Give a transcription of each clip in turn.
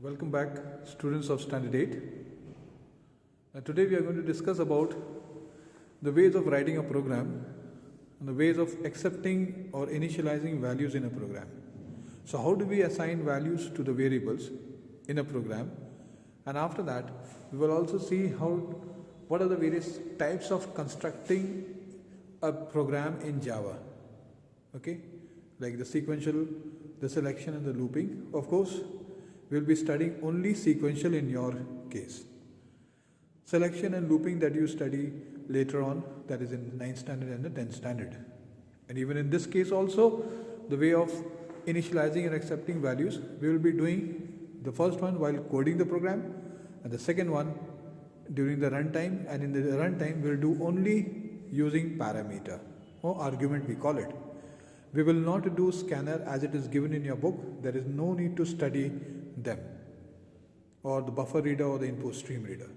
Welcome back, students of Standard 8. Today we are going to discuss about the ways of writing a program and the ways of accepting or initializing values in a program. So how do we assign values to the variables in a program? And after that, we will also see what are the various types of constructing a program in Java. Okay, like the sequential, the selection and the looping. Of course, we will be studying only sequential in your case. Selection and looping that you study later on, that is in 9th standard and the 10th standard. And even in this case also, the way of initializing and accepting values, we will be doing the first one while coding the program and the second one during the runtime, and in the runtime we will do only using parameter or argument we call it. We will not do scanner as it is given in your book. There is no need to study them, or the buffer reader or the input stream reader.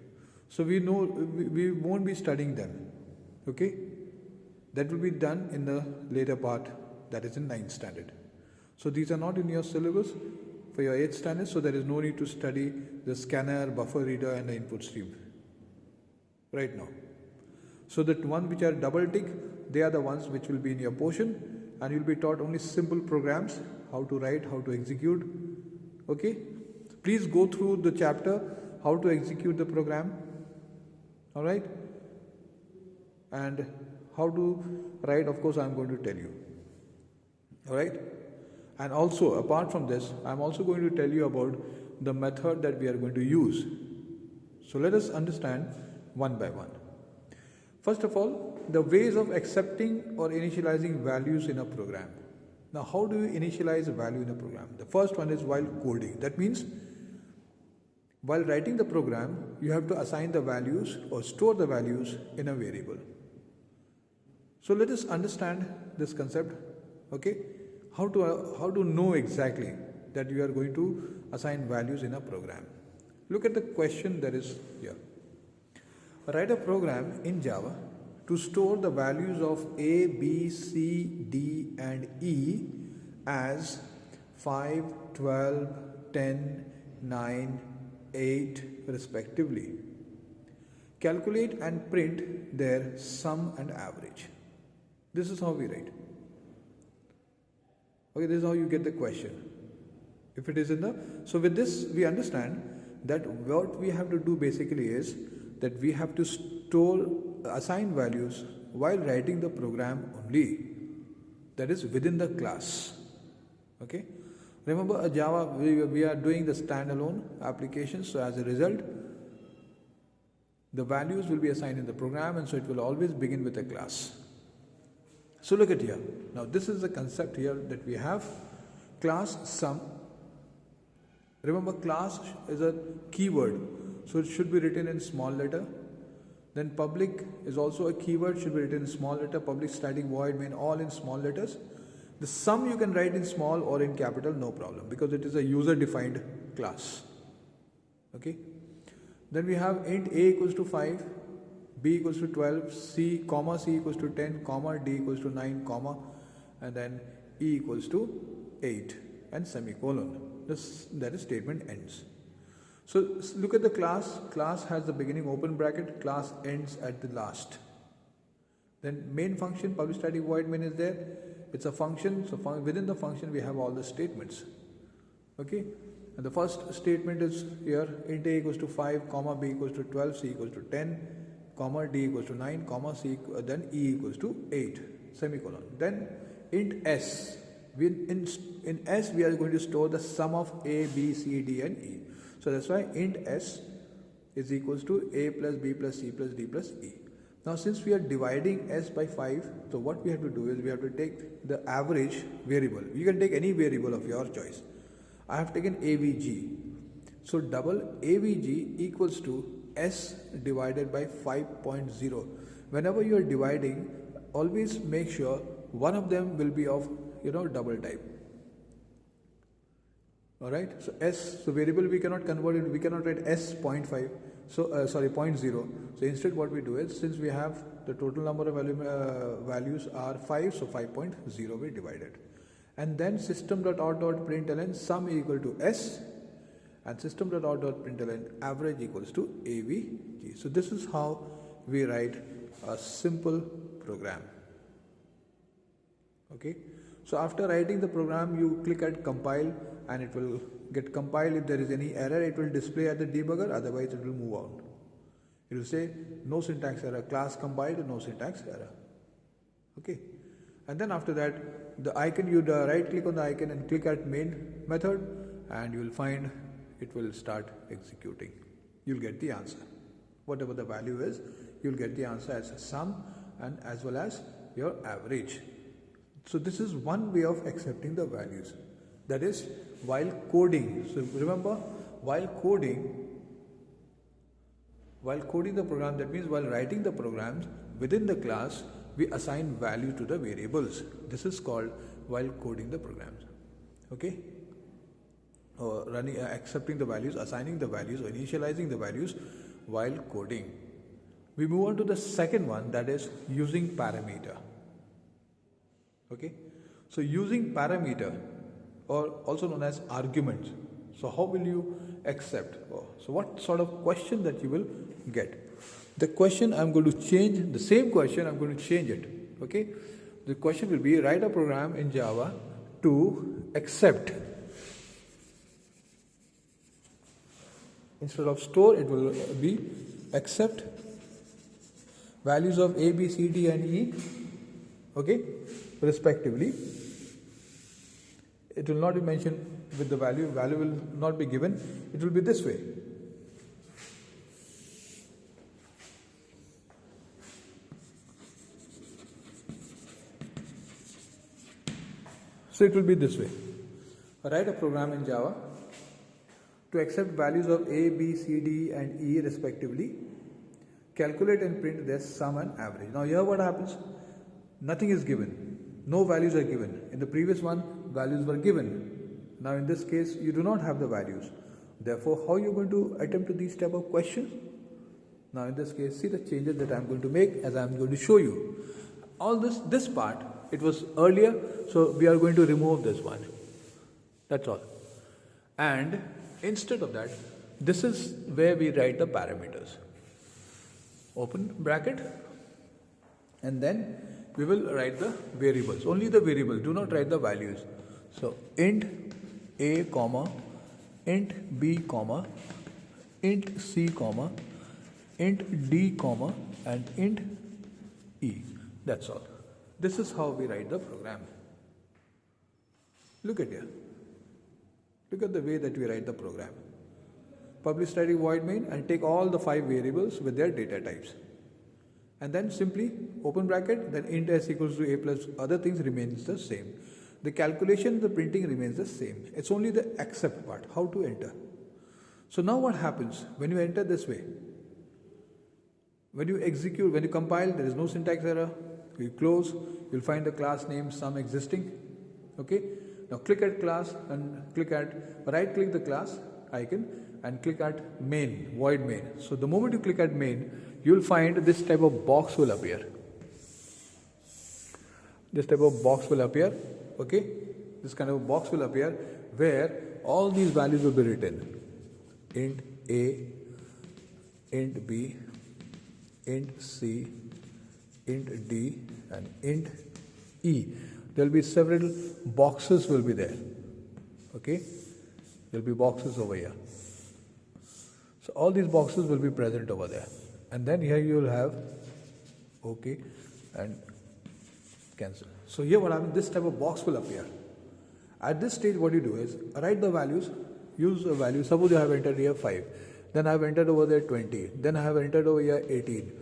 So we know we won't be studying them. Okay, that will be done in the later part, that is in 9th standard. So these are not in your syllabus for your 8th standard, so there is no need to study the scanner, buffer reader and the input stream right now. So that one which are double tick, they are the ones which will be in your portion, and you will be taught only simple programs, how to write, how to execute. Okay, please go through the chapter how to execute the program, all right, and how to write, of course I am going to tell you, all right. And also apart from this, I am also going to tell you about the method that we are going to use. So let us understand one by one. First of all, the ways of accepting or initializing values in a program. Now, how do you initialize a value in a program? The first one is while coding. That means while writing the program, you have to assign the values or store the values in a variable. So let us understand this concept. Okay, how to know exactly that you are going to assign values in a program. Look at the question that is here. Write a program in Java to store the values of A, B, C, D and E as 5, 12, 10, 9, 8 respectively. Calculate and print their sum and average. This is how we write. Okay, this is how you get the question. If it is in the, so with this we understand that what we have to do basically is that we have to assign values while writing the program only, that is within the class. Okay, remember a Java, we are doing the standalone application, so as a result the values will be assigned in the program, and so it will always begin with a class. So look at here. Now this is the concept here that we have. Class sum. Remember, class is a keyword, so it should be written in small letter. Then public is also a keyword, should be written in small letter. Public static void main, all in small letters. The sum you can write in small or in capital, no problem, because it is a user defined class. Okay. Then we have int a equals to 5, b equals to 12, c equals to 10, d equals to 9, and then e equals to 8 and semicolon. That is statement ends. So look at the class. Class has the beginning open bracket, class ends at the last. Then main function, public static void main is there. It's a function, so within the function we have all the statements. Okay, and the first statement is here, int a equals to 5, b equals to 12, c equals to 10, d equals to 9, then e equals to 8, semicolon. Then int s. In s we are going to store the sum of a, b, c, d and e. So that's why int s is equals to a plus b plus c plus d plus e. Now since we are dividing s by 5, so what we have to do is we have to take the average variable. You can take any variable of your choice. I have taken avg. So double avg equals to s divided by 5.0. Whenever you are dividing, always make sure one of them will be of double type. Alright, so s, so variable we cannot convert it, we cannot write s 0.5, so 0.0. So instead what we do is, since we have the total number of values are 5, so 5.0 we divided. And then system.out.println sum equal to s, and system.out.println average equals to avg. So this is how we write a simple program. Okay, so after writing the program, you click at compile and it will get compiled. If there is any error, it will display at the debugger, otherwise it will move out. It will say no syntax error, class compiled, no syntax error. Okay, and then after that, the icon, you right click on the icon and click at main method, and you will find it will start executing. You'll get the answer. Whatever the value is, you'll get the answer as a sum and as well as your average. So this is one way of accepting the values. That is while coding. So remember, while coding the program, that means while writing the programs within the class, we assign value to the variables. This is called while coding the programs. Okay? Or accepting the values, assigning the values, or initializing the values while coding. We move on to the second one, that is using parameter. Okay, so using parameter, or also known as arguments. So how will you accept? So what sort of question that you will get? The question I'm going to change, the same question I'm going to change it. Okay, the question will be write a program in Java to accept. Instead of store, it will be accept values of A, B, C, D and E, okay, respectively. It will not be mentioned with the value will not be given, it will be this way. So it will be this way. Write a program in Java to accept values of A, B, C, D and E respectively. Calculate and print their sum and average. Now here what happens? Nothing is given. No values are given. In the previous one, values were given. Now in this case, you do not have the values. Therefore, how are you going to attempt these type of questions? Now in this case, see the changes that I am going to make as I am going to show you. All this part, it was earlier, so we are going to remove this one. That's all. And instead of that, this is where we write the parameters. Open bracket, and then we will write the variables, only the variables, do not write the values. So int a comma, int b comma, int c comma, int d comma and int e. That's all. This is how we write the program. Look at here. Look at the way that we write the program. Publish static void main and take all the 5 variables with their data types. And then simply open bracket, then int s equals to a plus other things remains the same. The calculation, the printing remains the same. It's only the accept part, how to enter. So now what happens when you enter this way? When you execute, when you compile, there is no syntax error. You close, you'll find the class name sum existing. Okay. Now click at class and right click the class icon and click at main, void main. So the moment you click at main, you will find this type of box will appear. This type of box will appear, okay? This kind of box will appear where all these values will be written. Int A, int B, int C, int D and int E. There will be several boxes will be there, okay? There will be boxes over here. So all these boxes will be present over there. And then here you will have OK and cancel. So here what happens, this type of box will appear. At this stage what you do is write the values, use the value. Suppose you have entered here 5, then I have entered over there 20, then I have entered over here 18,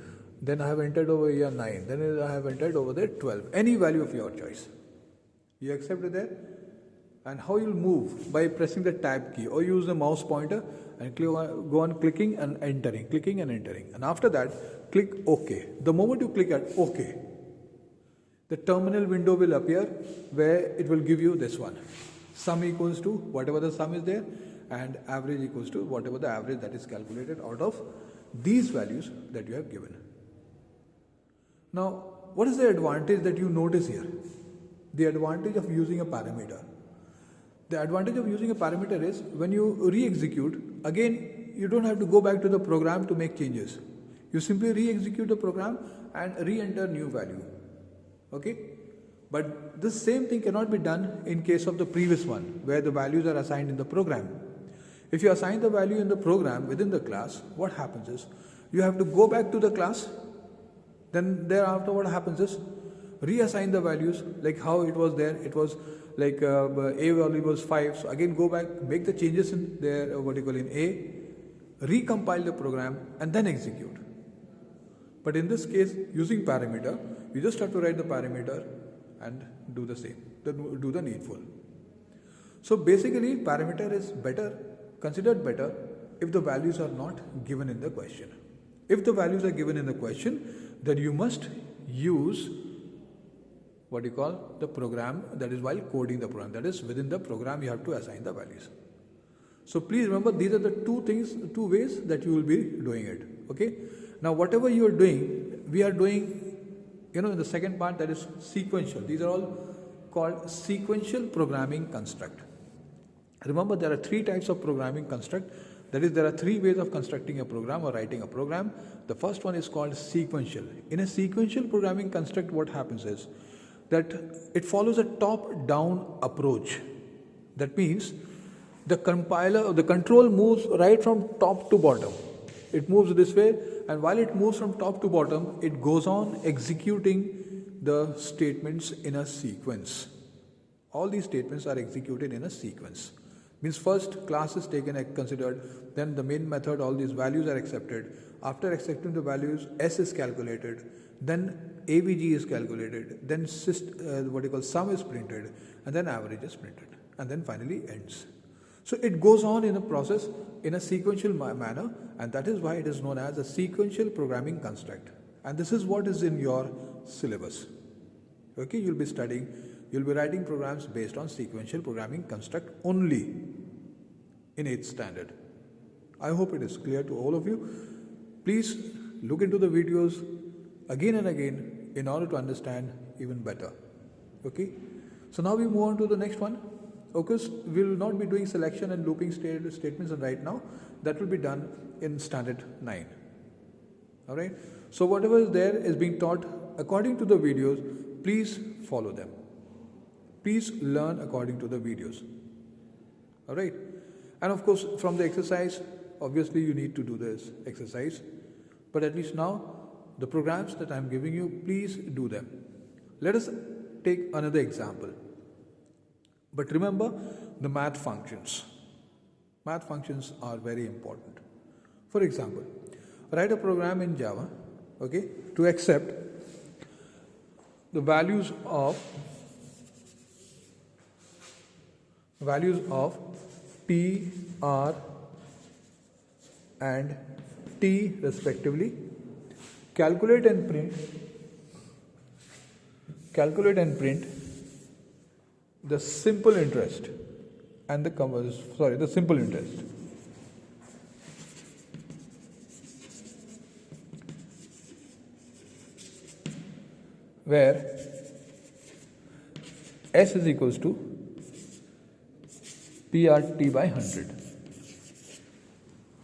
then I have entered over here 9, then I have entered over there 12. Any value of your choice. You accept it there. And how you'll move? By pressing the tab key or use the mouse pointer and go on clicking and entering, clicking and entering. And after that, click OK. The moment you click at OK, the terminal window will appear where it will give you this one. Sum equals to whatever the sum is there and average equals to whatever the average that is calculated out of these values that you have given. Now, what is the advantage that you notice here? The advantage of using a parameter. The advantage of using a parameter is when you re-execute, again you don't have to go back to the program to make changes. You simply re-execute the program and re-enter new value. Okay? But this same thing cannot be done in case of the previous one, where the values are assigned in the program. If you assign the value in the program within the class, what happens is, you have to go back to the class, then thereafter what happens is, reassign the values like how it was there. It was like A value was 5, so again go back, make the changes in there, in A, recompile the program and then execute. But in this case, using parameter, you just have to write the parameter and do the same, do the needful. So basically, parameter is considered better if the values are not given in the question. If the values are given in the question, then you must use the program, that is while coding the program. That is within the program you have to assign the values. So please remember, these are the two ways that you will be doing it. Okay. Now whatever you are doing, we are doing, in the second part, that is sequential. These are all called sequential programming construct. Remember, there are 3 types of programming construct. That is, there are 3 ways of constructing a program or writing a program. The first one is called sequential. In a sequential programming construct, what happens is that it follows a top-down approach. That means the control moves right from top to bottom. It moves this way, and while it moves from top to bottom, it goes on executing the statements in a sequence. All these statements are executed in a sequence. Means first class is taken and considered, then the main method, all these values are accepted. After accepting the values, S is calculated, then AVG is calculated, then sum is printed, and then average is printed, and then finally ends. So it goes on in a process in a sequential manner, and that is why it is known as a sequential programming construct. And this is what is in your syllabus. Okay, you'll be writing programs based on sequential programming construct only in 8th standard. I hope it is clear to all of you. Please look into the videos again and again in order to understand even better. Okay, so now we move on to the next one. Okay, we will not be doing selection and looping statements right now. That will be done in standard 9. Alright, so whatever is there is being taught according to the videos. Please follow them. Please learn according to the videos. Alright, and of course from the exercise, obviously you need to do this exercise, but at least now the programs that I am giving you, please do them. Let us take another example. But remember the math functions. Math functions are very important. For example, write a program in Java, okay, to accept the values of P, R, and T respectively. Calculate and print the simple interest and the simple interest. Where S is equals to PRT by 100.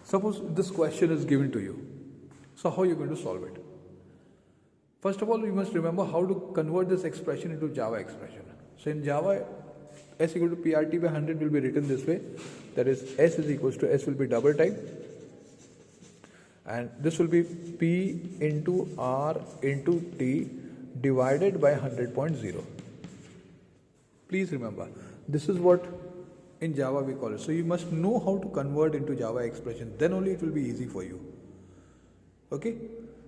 Suppose this question is given to you. So how are you going to solve it? First of all, you must remember how to convert this expression into Java expression. So in Java, S equal to PRT by 100 will be written this way. That is, S is equals to, S will be double type. And this will be P into R into T divided by 100.0. Please remember, this is what in Java we call it. So you must know how to convert into Java expression. Then only it will be easy for you. Okay?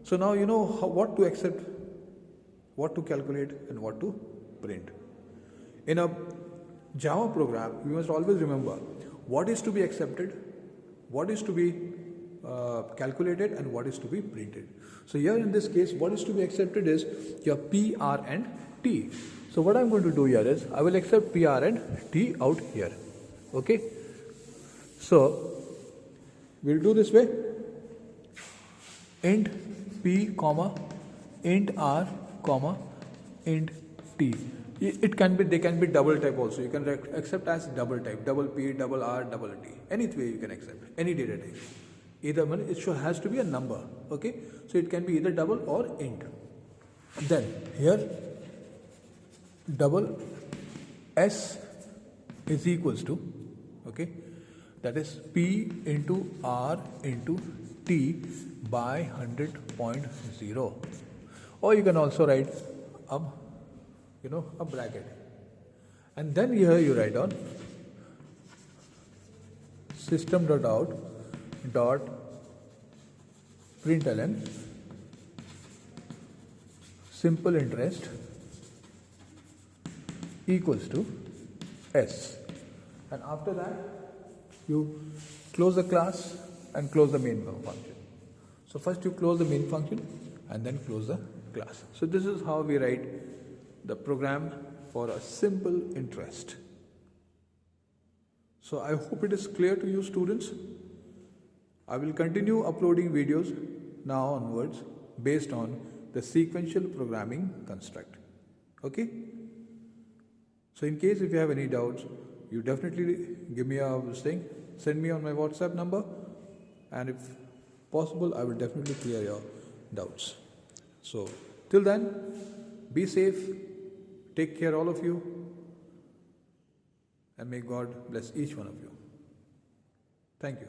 So now you know what to accept, what to calculate, and what to print. In a Java program, you must always remember what is to be accepted, what is to be calculated, and what is to be printed. So here in this case, what is to be accepted is your P, R, and T. So what I'm going to do here is, I will accept P, R, and T out here. Okay? So we'll do this way. Int P, comma, int R, comma, int T. It can be, they can be double type also. You can accept as double type, double P, double R, double T. Any way you can accept, any data type. Either one, it has to be a number, okay? So it can be either double or int. Then here, double S is equals to, okay, that is P into R into T by 100.0. Or you can also write a bracket. And then here you write on system.out dot println simple interest equals to S. And after that, you close the class and close the main function. So first you close the main function and then close the class. So this is how we write the program for a simple interest. So I hope it is clear to you, students. I will continue uploading videos now onwards based on the sequential programming construct. Okay? So in case if you have any doubts, you definitely give me a thing, send me on my WhatsApp number, and if possible, I will definitely clear your doubts. So till then, be safe, take care all of you, and may God bless each one of you. Thank you.